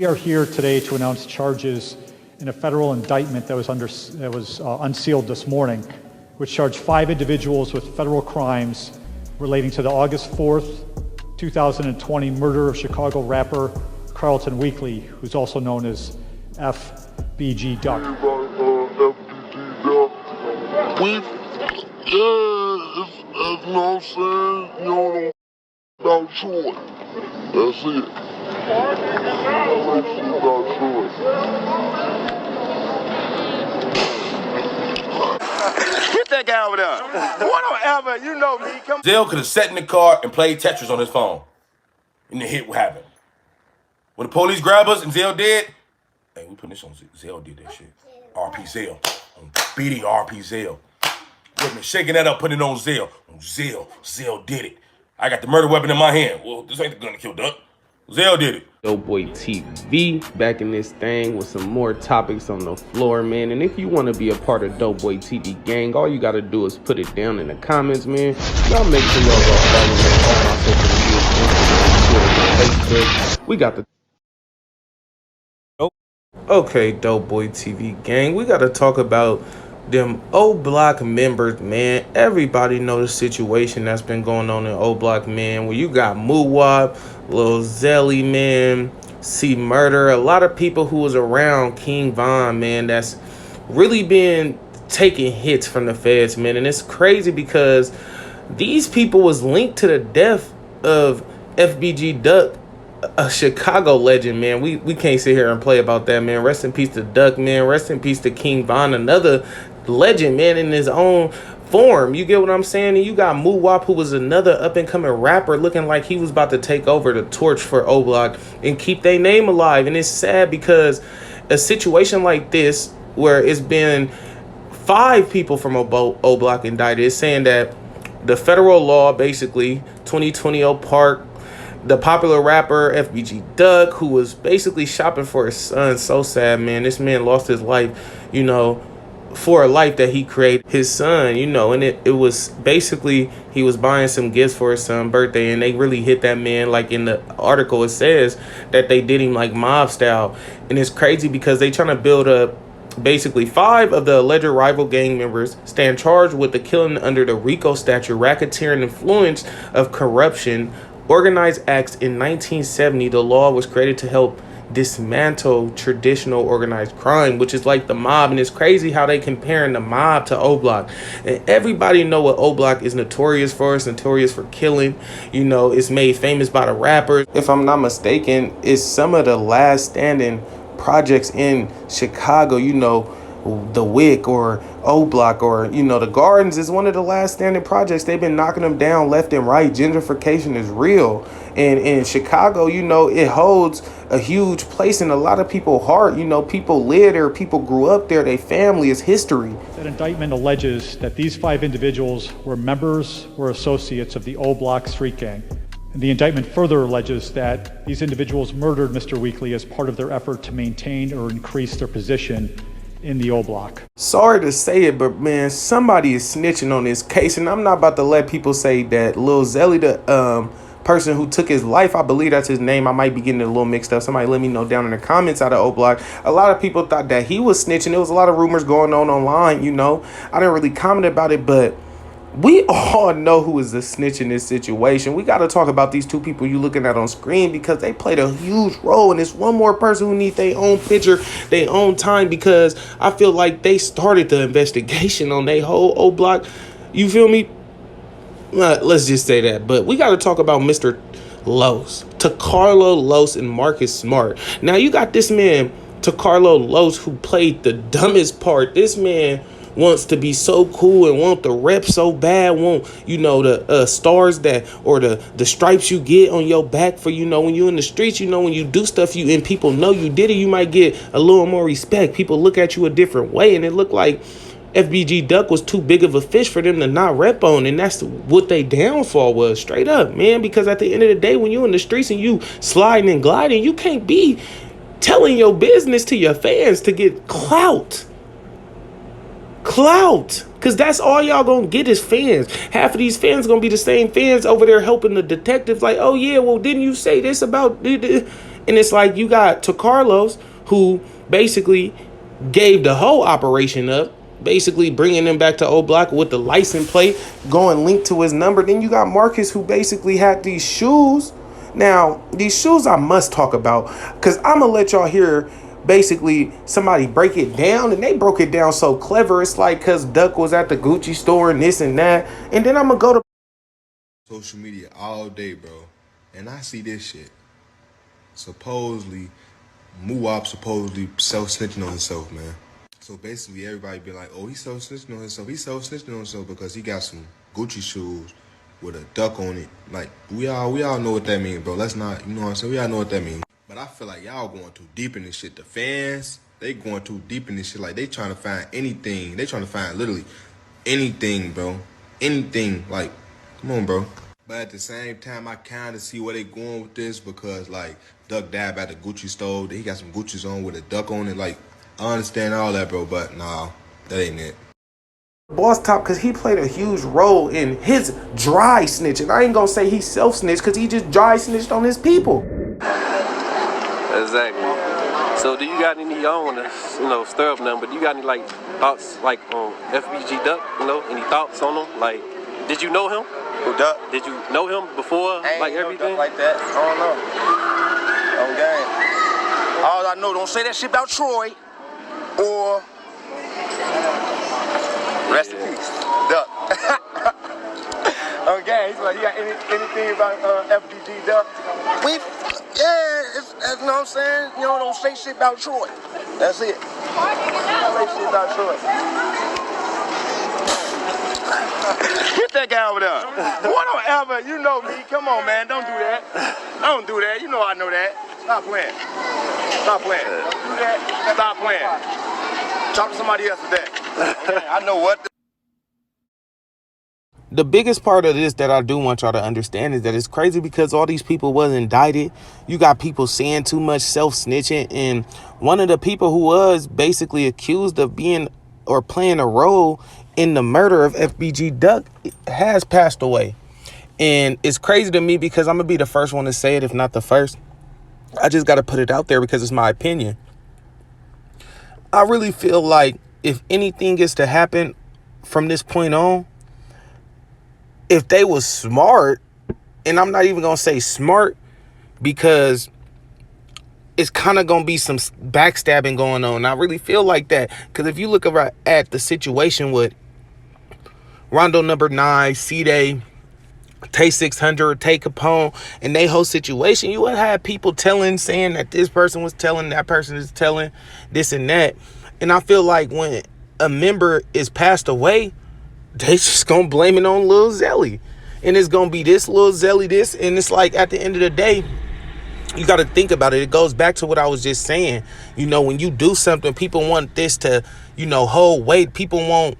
We are here today to announce charges in a federal indictment that was unsealed this morning, which charged 5 individuals with federal crimes relating to the August 4th, 2020 murder of Chicago rapper Carlton Weekly, who's also known as FBG Duck. That's what I'm saying. You don't know about choice. That's it. Get that guy over there. Whatever, you know me. Come. Zell could have sat in the car and played Tetris on his phone. And the hit would happen. When the police grabbed us and Zell did, hey, we putting this on Zell did that shit. RP Zell. On BD RP Zell. With me shaking that up, putting it on Zell. On Zell. Zell did it. I got the murder weapon in my hand. Well, this ain't the gun to kill Duck. Zell did it. Dohboy TV back in this thing with some more topics on the floor, man. And if you want to be a part of Dohboy TV gang, all you got to do is put it down in the comments, man. Y'all make sure y'all go follow me on my social media, Instagram, Twitter, Facebook. We got the... Okay, Dohboy TV gang, we got to talk about them O Block members, man. Everybody know the situation that's been going on in O Block, man. Where you got Muwab, Lil Zelly, man, C Murder, a lot of people who was around King Von, man, that's really been taking hits from the feds, man. And it's crazy because these people was linked to the death of FBG Duck, a Chicago legend, man. We can't sit here and play about that, man. Rest in peace to Duck, man. Rest in peace to King Von, another legend, man, in his own form. You get what I'm saying? And you got Muwap, who was another up-and-coming rapper looking like he was about to take over the torch for O Block and keep their name alive. And it's sad because a situation like this, where it's been 5 people from O Block indicted, is saying that the federal law, basically 2020 O Park, the popular rapper FBG Duck, who was basically shopping for his son. So sad, man. This man lost his life, you know, for a life that he created, his son, you know. And it was basically, he was buying some gifts for his son's birthday, and they really hit that man. Like in the article, it says that they did him like mob style. And it's crazy because they trying to build up basically 5 of the alleged rival gang members stand charged with the killing under the RICO statute, racketeering, influence of corruption, organized acts. In 1970, the law was created to help dismantle traditional organized crime, which is like the mob. And it's crazy how they comparing the mob to O Block. And everybody know what O Block is notorious for. It's notorious for killing. You know, it's made famous by the rappers. If I'm not mistaken, it's some of the last standing projects in Chicago. You know, the Wick or O Block, or, you know, the Gardens is one of the last standing projects. They've been knocking them down left and right. Gentrification is real. And in Chicago, you know, it holds a huge place in a lot of people's heart. You know, people live there, people grew up there, their family is history. That indictment alleges that these 5 individuals were members or associates of the O Block street gang. And the indictment further alleges that these individuals murdered Mr. Weekly as part of their effort to maintain or increase their position in the O Block. Sorry to say it, but man, somebody is snitching on this case, and I'm not about to let people say that Lil Zelly, the person who took his life, I believe that's his name. I might be getting it a little mixed up. Somebody let me know down in the comments out of O Block. A lot of people thought that he was snitching. There was a lot of rumors going on online, you know. I didn't really comment about it, but we all know who is the snitch in this situation. We got to talk about these 2 people you looking at on screen, because they played a huge role. And it's one more person who needs their own picture, their own time, because I feel like they started the investigation on their whole O Block. You feel me? Let's just say that. But we got to talk about Mr. Los, Tacarlo Los, and Marcus Smart. Now you got this man, Tacarlo Los, who played the dumbest part. This man wants to be so cool and want the rep so bad, want, you know, the stars that, or the stripes you get on your back for, you know, when you in the streets, you know, when you do stuff you and people know you did it, you might get a little more respect. People look at you a different way, and it looked like FBG Duck was too big of a fish for them to not rep on. And that's what they downfall was, straight up, man. Because at the end of the day, when you in the streets and you sliding and gliding, you can't be telling your business to your fans to get clout, because that's all y'all gonna get is fans. Half of these fans gonna be the same fans over there helping the detectives, like, oh yeah, well, didn't you say this about, and And it's like you got to Carlos, who basically gave the whole operation up, basically bringing them back to O Block with the license plate going linked to his number. Then you got Marcus, who basically had these shoes. Now, these shoes I must talk about, because I'm going to let y'all hear basically somebody break it down, and they broke it down so clever. It's like because Duck was at the Gucci store and this and that. And then I'm going to go to social media all day, bro, and I see this shit. Supposedly, Muwap supposedly self-snitching on himself, man. So basically, everybody be like, "Oh, he's self-snitching on himself. He's self-snitching on himself because he got some Gucci shoes with a duck on it." Like we all know what that means, bro. Let's not, you know what I'm saying? We all know what that means. But I feel like y'all going too deep in this shit. The fans, they going too deep in this shit. Like they trying to find anything. They trying to find literally anything, bro. Anything. Like, come on, bro. But at the same time, I kind of see where they going with this because, like, Duck died at the Gucci store. He got some Gucci's on with a duck on it. Like, I understand all that, bro, but nah, that ain't it. Boss Top, because he played a huge role in his dry snitching. I ain't gonna say he self-snitched because he just dry snitched on his people. Exactly. So do you got any, I don't want to, stir up nothing, but do you got any, like, thoughts, like, on FBG Duck, any thoughts on him? Like, did you know him? Who Duck? Did you know him before, like, everything? No like that. I don't know. On game. All I know, don't say that shit about Troy or rest in peace, Duck. On game. He's like, you got anything about FBG Duck? You know what I'm saying? Don't say shit about Troy. That's it. Don't say shit about Troy. Get that guy over there. Don't ever, you know me. Come on, man. Don't do that. Don't do that. You know I know that. Stop playing. Stop playing. Don't do that. Stop playing. Talk to somebody else today. Okay, I know what. The biggest part of this that I do want y'all to understand is that it's crazy because all these people was indicted. You got people saying too much, self-snitching. And one of the people who was basically accused of being or playing a role in the murder of FBG Duck has passed away. And it's crazy to me because I'm going to be the first one to say it, if not the first. I just got to put it out there because it's my opinion. I really feel like if anything is to happen from this point on, if they was smart, and I'm not even going to say smart because it's kind of going to be some backstabbing going on. I really feel like that because if you look at the situation with Rondo number 9, C-Day, Tay 600, Tay Capone, and they whole situation, you would have people saying that this person was telling, that person is telling, this and that. And I feel like when a member is passed away, they just gonna blame it on Lil Zelly. And it's gonna be this Lil Zelly, this. And it's like at the end of the day, you got to think about it. It goes back to what I was just saying. When you do something, people want this to, hold weight. People want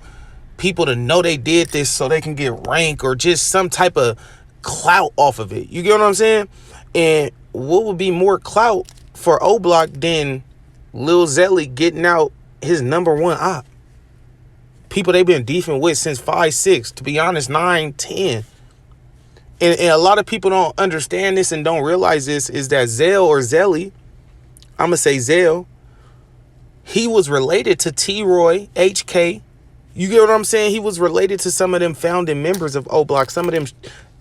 people to know they did this so they can get rank or just some type of clout off of it. You get what I'm saying? And what would be more clout for O Block than Lil Zelly getting out his number one op? People they've been beefing with since 5, 6, to be honest, 9, 10. And a lot of people don't understand this and don't realize this is that Zell or Zelly, I'm going to say Zell, he was related to T-Roy, HK. You get what I'm saying? He was related to some of them founding members of O Block, some of them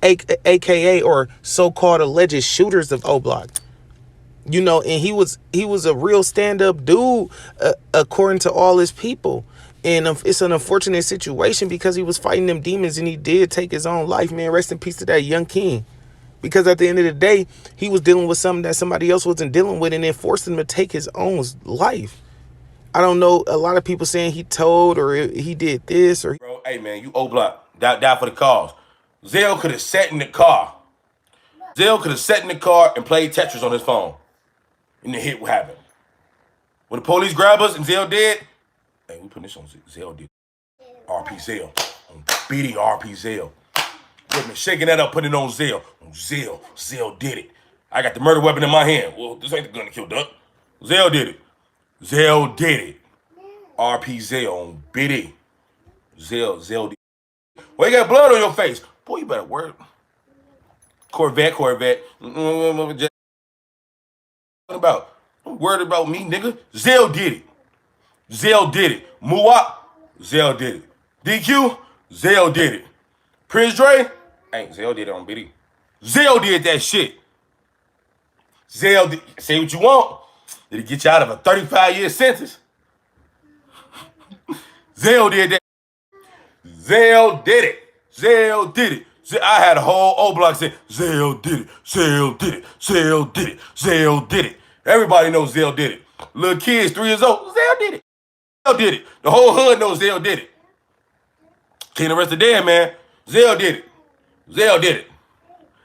AKA or so-called alleged shooters of O Block. And he was a real stand-up dude according to all his people. And it's an unfortunate situation because he was fighting them demons and he did take his own life, man. Rest in peace to that young king. Because at the end of the day, he was dealing with something that somebody else wasn't dealing with and it forced him to take his own life. I don't know, a lot of people saying he told or he did this or... Bro, hey, man, you O Block. Die for the cause. Zell could have sat in the car. Zell could have sat in the car and played Tetris on his phone. And the hit would happen. When the police grab us and Zell dead, hey, we putting this on Zell did. RP Zell. On BD RP Zell. Look, man, shaking that up, putting it on Zell. On Zell. Zell did it. I got the murder weapon in my hand. Well, this ain't the gun to kill Duck. Zell did it. Zell did it. RP Zell on BD. Zell did it. Well, you got blood on your face. Boy, you better work. Corvette. About. I'm worried about me, nigga. Zell did it. Zell did it. Muwop, Zell did it. DQ, Zell did it. Prince Dre, ain't Zell did it on BD. Zell did that shit. Zell did, say what you want. Did he get you out of a 35-year sentence? Zell did that. Zell did it. Zell did it. I had a whole O Block say, Zell did it. Zell did it. Zell did it. Zell did it. Everybody knows Zell did it. Little kids, 3 years old, Zell did it. Zell did it. The whole hood knows Zell did it. King the rest of the day, man. Zell did it. Zell did it.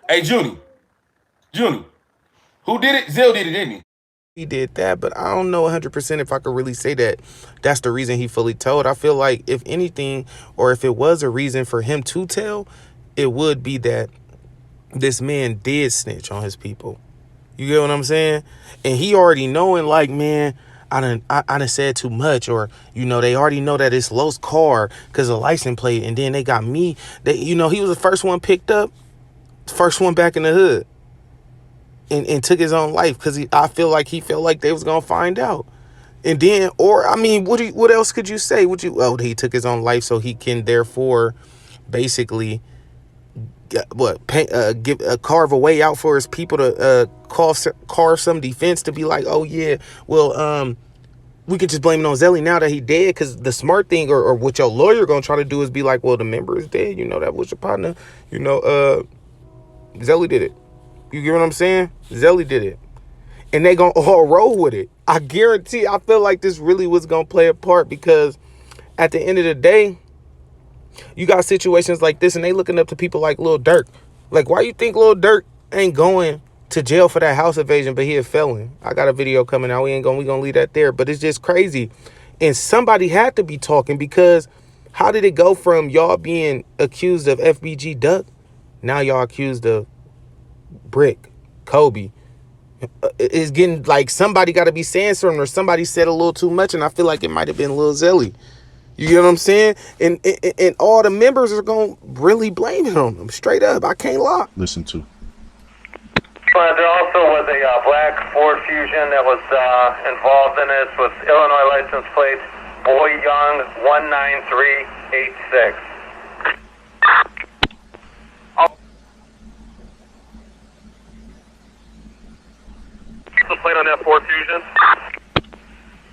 Hey, Junie, who did it? Zell did it, didn't he? He did that, but I don't know 100% if I could really say that that's the reason he fully told. I feel like if anything, or if it was a reason for him to tell, it would be that this man did snitch on his people. You get what I'm saying? And he already knowing, like, man, I done said too much, or, you know, they already know that it's Lo's car because of the license plate, and then they got me. They, you know, he was the first one picked up, first one back in the hood. And took his own life because I feel like he felt like they was gonna find out, and then, or I mean, what else could you say? He took his own life so he can therefore, basically, carve a way out for his people to carve some defense to be like, oh yeah, well, we could just blame it on Zelly now that he dead, because the smart thing or what your lawyer gonna try to do is be like, well, the member is dead, you know, that was your partner, you know, Zelly did it. You get what I'm saying? Zelly did it. And they gonna all roll with it. I guarantee, I feel like this really was gonna play a part, because at the end of the day, you got situations like this and they looking up to people like Lil Durk. Like, why you think Lil Durk ain't going to jail for that house invasion, but he a felon? I got a video coming out. We gonna leave that there. But it's just crazy. And somebody had to be talking, because how did it go from y'all being accused of FBG Duck, now y'all accused of Brick, Coby? It's getting like somebody got to be saying something, or somebody said a little too much, and I feel like it might have been Lil Zelly. You get what I'm saying? And all the members are going to really blame it on them. Straight up. I can't lie. Listen to. There also was a black Ford Fusion that was involved in this with Illinois license plate Boy Young 19386. The plate on that Ford Fusion?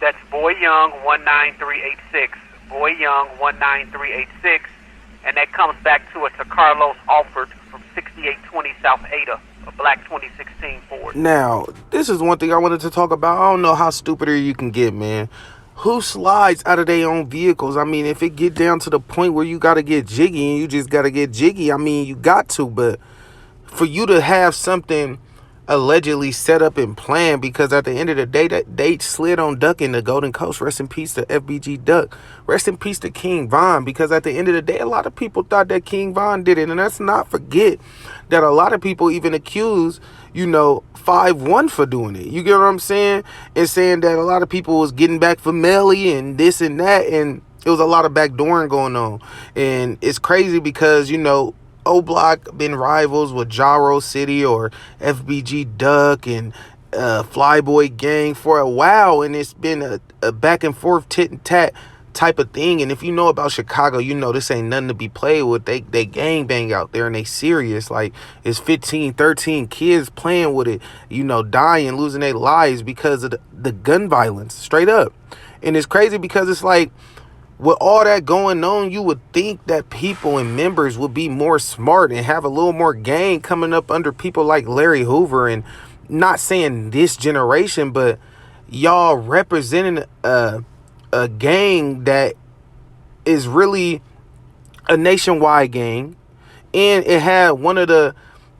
That's Boy Young 19386. Boy Young 19386. And that comes back to Carlos Alford from 6820 South Ada, a black 2016 Ford. Now, this is one thing I wanted to talk about. I don't know how stupider you can get, man. Who slides out of their own vehicles? I mean, if it get down to the point where you got to get jiggy, and you just got to get jiggy, I mean, you got to. But for you to have something allegedly set up and planned, because at the end of the day, that they slid on Duck in the Golden Coast. Rest in peace to FBG Duck. Rest in peace to King Von, because at the end of the day, a lot of people thought that King Von did it. And let's not forget that a lot of people even accuse, you know, 5-1 for doing it. You get what I'm saying? And saying that a lot of people was getting back for Melly and this and that, and it was a lot of backdooring going on. And it's crazy because, you know, O Block been rivals with Jaro City or FBG Duck and Flyboy Gang for a while, and it's been a back and forth tit and tat type of thing. And if you know about Chicago, you know this ain't nothing to be played with. They gang bang out there, and they serious. Like, it's 15, 13 kids playing with it, you know, dying, losing their lives because of the gun violence, straight up. And it's crazy because it's like, with all that going on, you would think that people and members would be more smart and have a little more gang coming up under people like Larry Hoover. And not saying this generation, but y'all representing a gang that is really a nationwide gang. And it had one of the,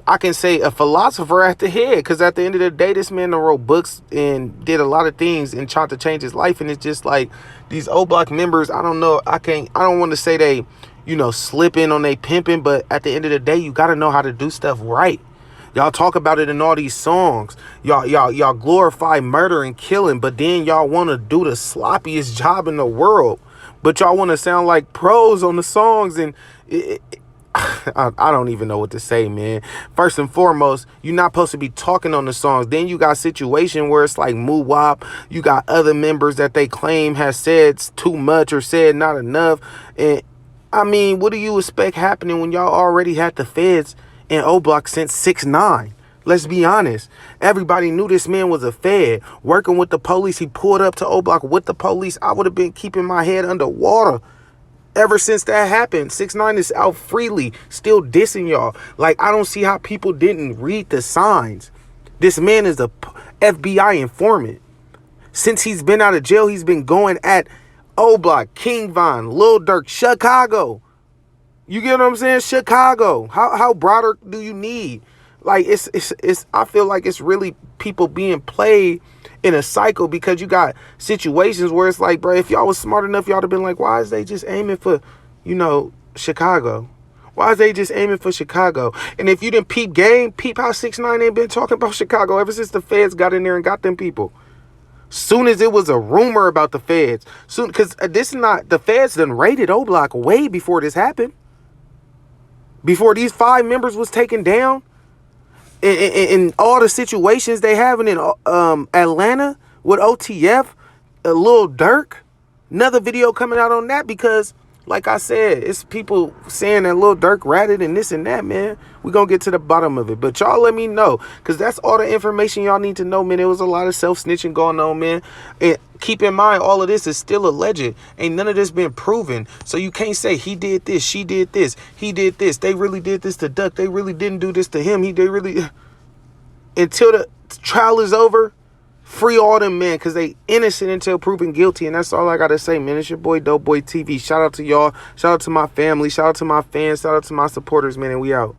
I can say, a philosopher at the head, because at the end of the day, this man wrote books and did a lot of things and tried to change his life. And it's just like these O Block members, I don't know, I don't want to say they, you know, slipping on they pimping, but at the end of the day, you got to know how to do stuff right. Y'all talk about it in all these songs. Y'all glorify murder and killing, but then y'all want to do the sloppiest job in the world. But y'all want to sound like pros on the songs, and I don't even know what to say, man. First and foremost, you're not supposed to be talking on the songs. Then you got situation where it's like Moo Wop. You got other members that they claim has said too much or said not enough. And I mean, what do you expect happening when y'all already had the feds in O Block since 6'9"? Let's be honest. Everybody knew this man was a fed. Working with the police, he pulled up to O Block with the police. I would have been keeping my head underwater. Ever since that happened, 6ix9ine is out freely, still dissing y'all. Like, I don't see how people didn't read the signs. This man is a FBI informant. Since he's been out of jail, he's been going at O Block, King Von, Lil Durk, Chicago. You get what I'm saying? Chicago. How broader do you need? Like, it's I feel like it's really people being played in a cycle, because you got situations where it's like, bro, if y'all was smart enough, y'all would have been like, why is they just aiming for, Chicago? Why is they just aiming for Chicago? And if you didn't peep game, peep how 6ix9ine ain't been talking about Chicago ever since the feds got in there and got them people. Soon as it was a rumor about the feds, because this is not, the feds done raided O Block way before this happened. Before these 5 members was taken down. In all the situations they having in Atlanta with OTF, Lil Durk, another video coming out on that, because, like I said, it's people saying that Lil Durk ratted and this and that, man. We gonna get to the bottom of it, but y'all let me know, because that's all the information y'all need to know, man. There was a lot of self-snitching going on, man. And keep in mind, all of this is still alleged. Ain't none of this been proven. So you can't say he did this, she did this, he did this, they really did this to Duck, they really didn't do this to him, they really... Until the trial is over, free all them, man, because they innocent until proven guilty. And that's all I got to say, man. It's your boy, Dohboy TV. Shout out to y'all. Shout out to my family. Shout out to my fans. Shout out to my supporters, man. And we out.